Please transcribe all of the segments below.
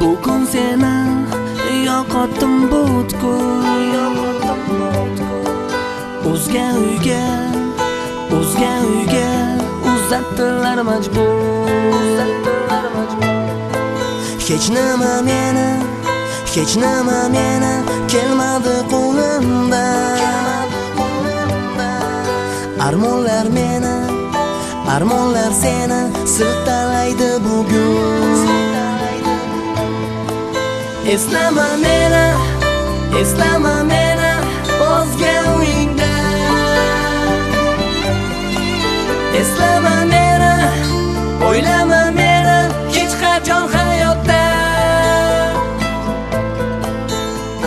Bu kun seni yo'qotdim butkul. O'zga uyga uzatdilar majbur. Hech nima meni kelmadi qo'limdan. Armonlar seni siltalaydi bugun. Eslama meni o'zga uyingda. Eslama meni, o'ylama meni hech qachon hayotda.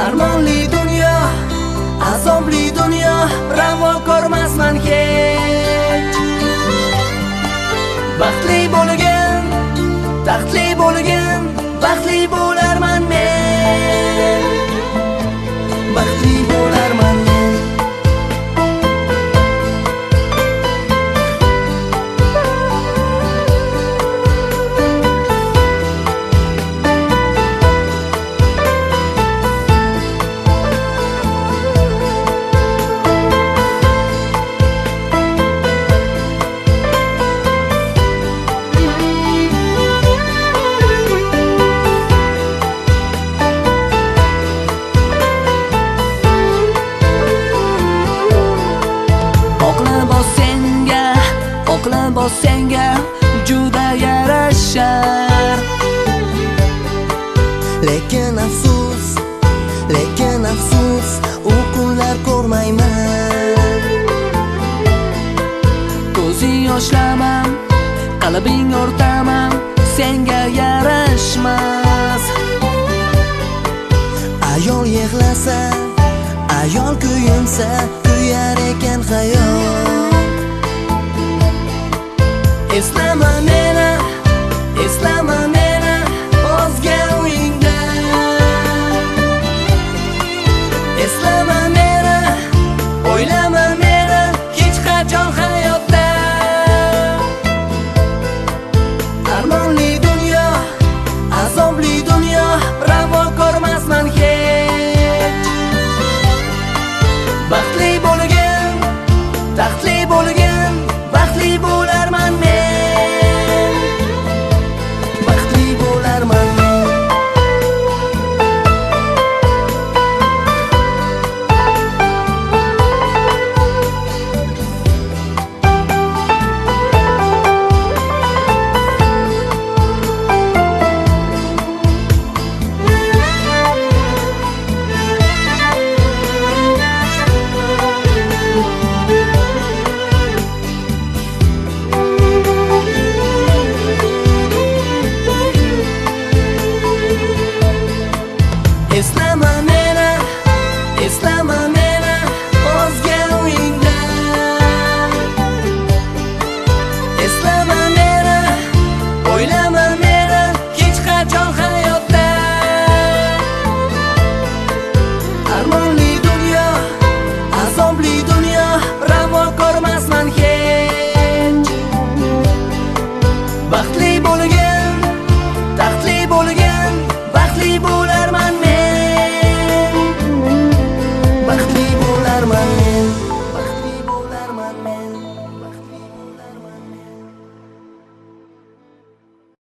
Armonli dunyo, azobli dunyo, ravo ko'rmasman hech. Baxtli bo'lgan, taxtli bo'lgan, baxtli bo'larman men. Baxtli bo'larman men. Oqlabos senga juda yarashar. Lekin afsus u kunlar ko'rmayman. Ko'zing yoshlamam, qalbing o'rtamam, senga yarashmas. Ayol yig'lasa, ayol kuyinsa,